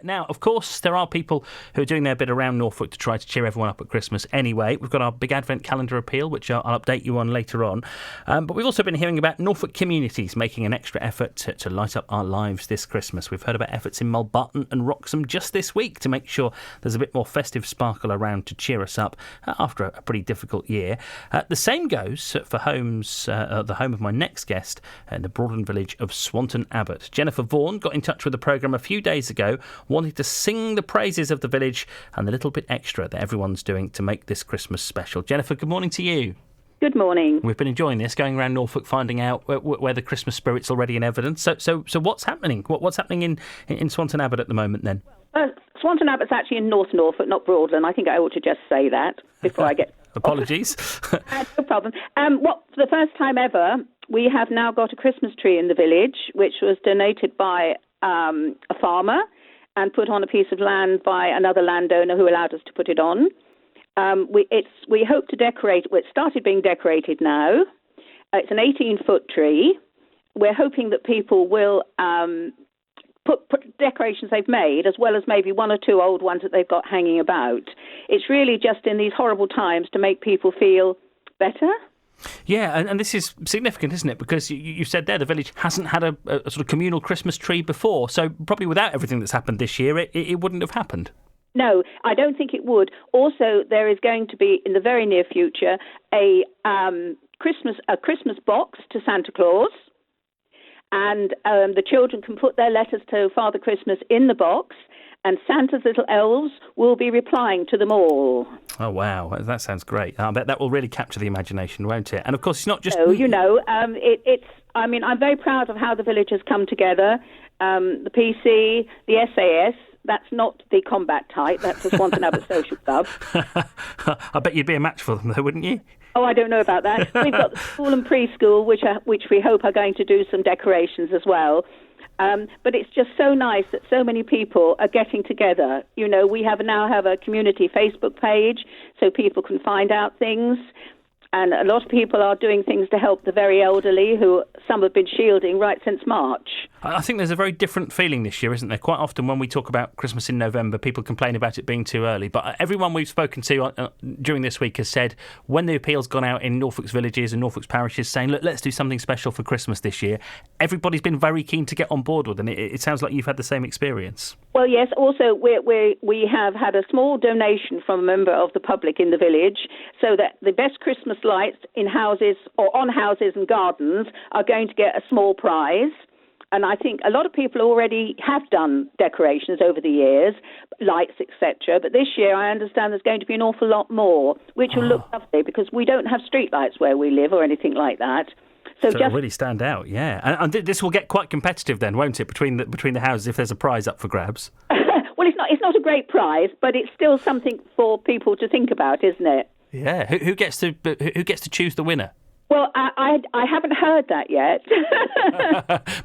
Now, of course, there are people who are doing their bit around Norfolk to try to cheer everyone up at Christmas anyway. We've got our big Advent calendar appeal, which I'll update you on later on. But we've also been hearing about Norfolk communities making an extra effort to light up our lives this Christmas. We've heard about efforts in Mulbutton and Wroxham just this week to make sure there's a bit more festive sparkle around to cheer us up after a pretty difficult year. The same goes for homes, the home of my next guest in the Broadland village of Swanton, Abbott. Jennifer Vaughan got in touch with the programme a few days ago, wanting to sing the praises of the village and the little bit extra that everyone's doing to make this Christmas special. Jennifer, good morning to you. Good morning. We've been enjoying this, going around Norfolk, finding out where the Christmas spirit's already in evidence. So what's happening? What's happening in Swanton Abbott at the moment then? Swanton Abbott's actually in North Norfolk, not Broadland. I think I ought to just say that before I get... Apologies. No problem. For the first time ever, we have now got a Christmas tree in the village, which was donated by a farmer and put on a piece of land by another landowner who allowed us to put it on. We hope to decorate. Well, it started being decorated now. It's an 18-foot tree. We're hoping that people will put decorations they've made, as well as maybe one or two old ones that they've got hanging about. It's really just in these horrible times to make people feel better. Yeah, and this is significant, isn't it? Because you said there the village hasn't had a sort of communal Christmas tree before, so probably without everything that's happened this year, it wouldn't have happened. No, I don't think it would. Also, there is going to be, in the very near future, a Christmas box to Santa Claus, and the children can put their letters to Father Christmas in the box, and Santa's little elves will be replying to them all. Oh, wow. That sounds great. I bet that will really capture the imagination, won't it? And, of course, it's not just... I'm very proud of how the village has come together. The PC, the SAS, that's not the combat type. That's the Swanton Abbott Social Club. I bet you'd be a match for them, though, wouldn't you? Oh, I don't know about that. We've got the school and preschool, which we hope are going to do some decorations as well. But it's just so nice that so many people are getting together. You know, we now have a community Facebook page so people can find out things. And a lot of people are doing things to help the very elderly, who some have been shielding right since March. I think there's a very different feeling this year, isn't there? Quite often when we talk about Christmas in November, people complain about it being too early. But everyone we've spoken to during this week has said when the appeal's gone out in Norfolk's villages and Norfolk's parishes saying, look, let's do something special for Christmas this year, everybody's been very keen to get on board with it. And it sounds like you've had the same experience. Well, yes. Also, we have had a small donation from a member of the public in the village so that the best Christmas lights in houses or on houses and gardens are going to get a small prize. And I think a lot of people already have done decorations over the years, lights, etc. But this year I understand there's going to be an awful lot more, which will look lovely because we don't have street lights where we live or anything like that. So it'll really stand out, yeah. And this will get quite competitive then, won't it, between the houses if there's a prize up for grabs? Well, it's not a great prize, but it's still something for people to think about, isn't it? Yeah. Who gets to choose the winner? Well, I haven't heard that yet.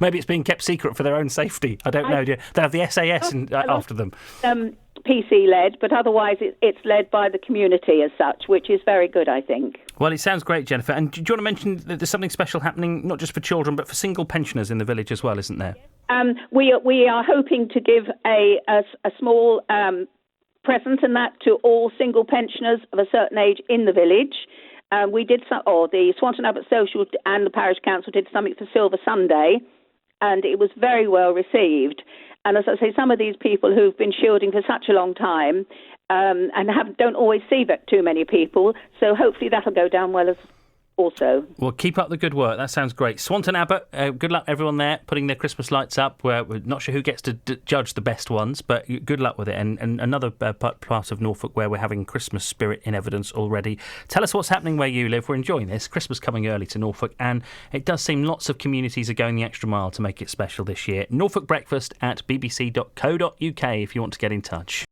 Maybe it's being kept secret for their own safety. I don't know. They have the SAS after them. PC-led, but otherwise it's led by the community as such, which is very good, I think. Well, it sounds great, Jennifer. And do you want to mention that there's something special happening, not just for children, but for single pensioners in the village as well, isn't there? We are hoping to give a small present and that to all single pensioners of a certain age in the village. The Swanton Abbott Social and the Parish Council did something for Silver Sunday, and it was very well received. And as I say, some of these people who've been shielding for such a long time and don't always see too many people, so hopefully that'll go down well as also. Well, keep up the good work. That sounds great. Swanton Abbott, good luck everyone there putting their Christmas lights up. We're not sure who gets to judge the best ones, but good luck with it. And another part of Norfolk where we're having Christmas spirit in evidence already. Tell us what's happening where you live. We're enjoying this. Christmas coming early to Norfolk, and it does seem lots of communities are going the extra mile to make it special this year. Norfolk Breakfast at bbc.co.uk if you want to get in touch.